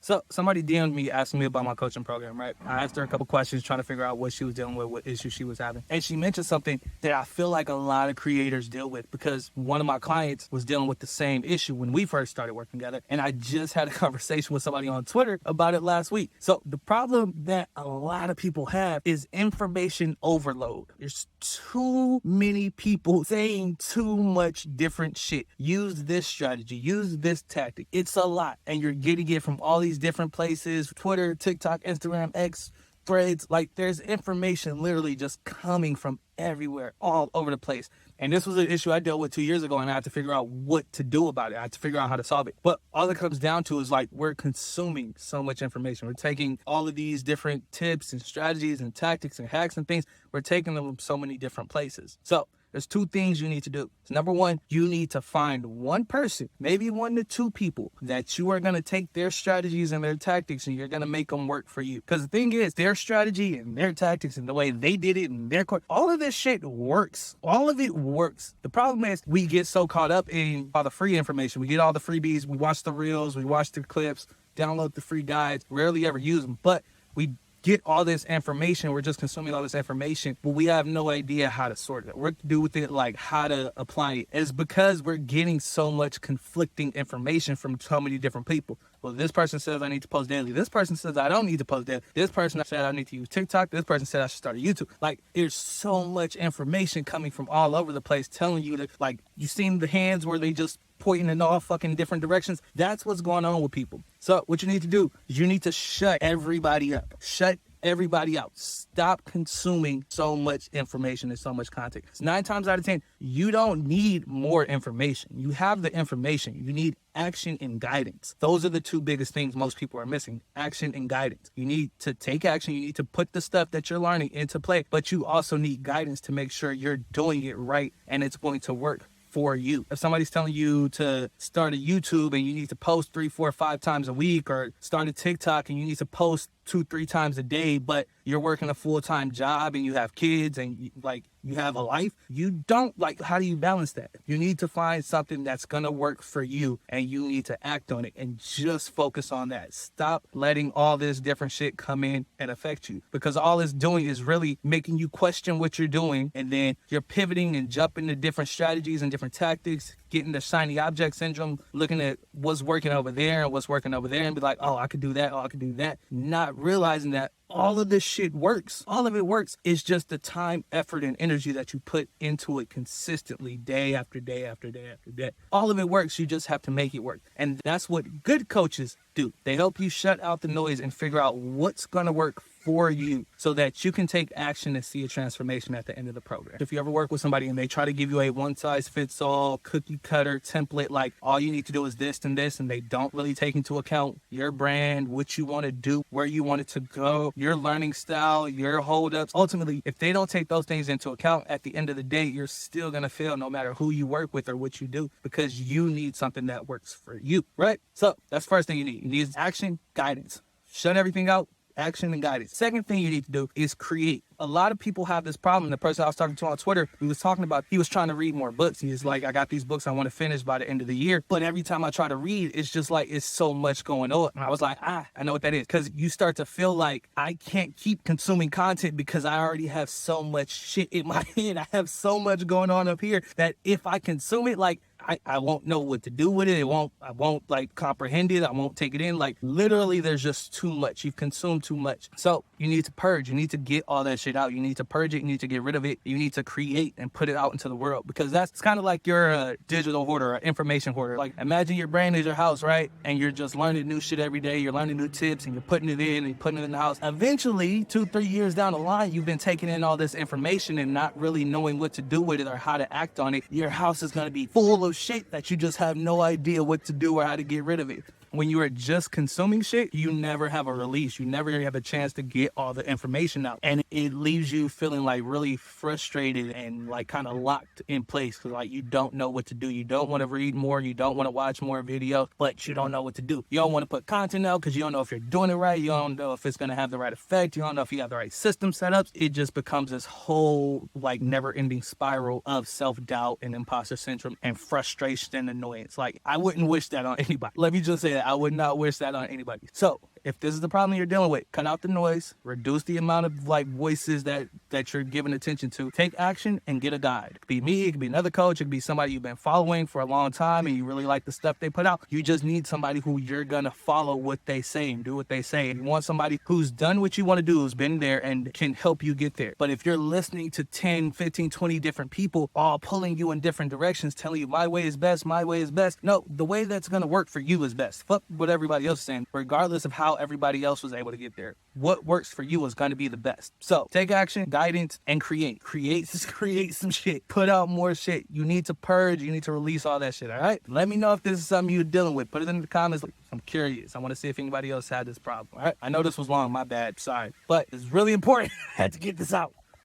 So somebody DM'd me asking me about my coaching program, right? I asked her a couple questions trying to figure out what she was dealing with, what issues she was having. And she mentioned something that I feel like a lot of creators deal with, because one of my clients was dealing with the same issue when we first started working together. And I just had a conversation with somebody on Twitter about it last week. So the problem that a lot of people have is information overload. There's too many people saying too much different shit. Use this strategy, use this tactic. It's a lot. And you're getting it from all these different places: Twitter, TikTok, Instagram, X, Threads. Like, there's information literally just coming from everywhere, all over the place. And this was an issue I dealt with 2 years ago, and I had to figure out what to do about it. I had to figure out how to solve it. But all it comes down to is, like, we're consuming so much information. We're taking all of these different tips and strategies and tactics and hacks and things. We're taking them from so many different places. So there's two things you need to do. So number one, you need to find one person, maybe 1 to 2 people, that you are going to take their strategies and their tactics and you're going to make them work for you. Because the thing is, their strategy and their tactics and the way they did it and their course, all of this shit works. All of it works. The problem is we get so caught up in all the free information. We get all the freebies. We watch the reels. We watch the clips, download the free guides, rarely ever use them. But we get all this information, we're just consuming all this information, but we have no idea how to sort it, what to do with it, like how to apply it. It's because we're getting so much conflicting information from so many different people. Well, this person says I need to post daily. This person says I don't need to post daily. This person said I need to use TikTok. This person said I should start a YouTube. Like, there's so much information coming from all over the place telling you that, like, you seen the hands where they just pointing in all fucking different directions. That's what's going on with people. So what you need to do is you need to shut everybody up. Shut everybody out. Stop consuming so much information and so much content. 9 times out of 10, you don't need more information. You have the information. You need action and guidance. Those are the 2 biggest things most people are missing: action and guidance. You need to take action. You need to put the stuff that you're learning into play, but you also need guidance to make sure you're doing it right and it's going to work for you. If somebody's telling you to start a YouTube and you need to post 3, 4, 5 times a week, or start a TikTok and you need to post 2, 3 times a day, but you're working a full-time job and you have kids and you have a life, you don't, how do you balance that? You need to find something that's gonna work for you and you need to act on it and just focus on that. Stop letting all this different shit come in and affect you, because all it's doing is really making you question what you're doing, and then you're pivoting and jumping to different strategies and different tactics, getting the shiny object syndrome, looking at what's working over there and what's working over there and be like, oh, I could do that, oh, I could do that. Not realizing that all of this shit works. All of it works. It's just the time, effort, and energy that you put into it consistently, day after day after day after day. All of it works. You just have to make it work. And that's what good coaches do. They help you shut out the noise and figure out what's going to work for you so that you can take action and see a transformation at the end of the program. If you ever work with somebody and they try to give you a one-size-fits-all cookie cutter template, like all you need to do is this and this, and they don't really take into account your brand, what you want to do, where you want it to go, your learning style, your holdups. Ultimately, if they don't take those things into account, at the end of the day, you're still going to fail no matter who you work with or what you do, because you need something that works for you, right? So that's the first thing you need. You need action, guidance. Shut everything out. Action and guidance. Second thing you need to do is create. A lot of people have this problem. The person I was talking to on Twitter, he was talking about, he was trying to read more books. He was like, I got these books I want to finish by the end of the year. But every time I try to read, it's just like, it's so much going on. And I was like, I know what that is. Because you start to feel like I can't keep consuming content because I already have so much shit in my head. I have so much going on up here that if I consume it, like, I won't know what to do with it. I won't like comprehend it. I won't take it in. Like, literally, there's just too much. You've consumed too much. So you need to purge. You need to get all that shit out. You need to purge it. You need to get rid of it. You need to create and put it out into the world, because that's kind of like you're a digital hoarder, an information hoarder. Like, imagine your brain is your house, right? And you're just learning new shit every day. You're learning new tips and you're putting it in and you're putting it in the house. Eventually, 2-3 years down the line, you've been taking in all this information and not really knowing what to do with it or how to act on it. Your house is going to be full of shit that you just have no idea what to do or how to get rid of it. When you are just consuming shit, you never have a release. You never have a chance to get all the information out. And it leaves you feeling like really frustrated and like kind of locked in place, because like you don't know what to do. You don't want to read more. You don't want to watch more videos, but you don't know what to do. You don't want to put content out because you don't know if you're doing it right. You don't know if it's going to have the right effect. You don't know if you have the right system set up. It just becomes this whole like never ending spiral of self-doubt and imposter syndrome and frustration and annoyance. Like, I wouldn't wish that on anybody. Let me just say that. that. I would not wish that on anybody. So if this is the problem you're dealing with, cut out the noise, reduce the amount of like voices that you're giving attention to. Take action and get a guide. It could be me, it could be another coach, it could be somebody you've been following for a long time and you really like the stuff they put out. You just need somebody who you're gonna follow what they say and do what they say. You want somebody who's done what you want to do, who's been there and can help you get there. But if you're listening to 10, 15, 20 different people all pulling you in different directions, telling you my way is best, no, the way that's gonna work for you is best. Fuck what everybody else is saying, regardless of how everybody else was able to get there. What works for you is going to be the best. So take action, guidance, and create some shit. Put out more shit. You need to purge. You need to release all that shit. All right. Let me know if this is something you're dealing with. Put it in the comments. I'm curious. I want to see if anybody else had this problem. All right. I know this was long. My bad. Sorry, but it's really important. I had to get this out.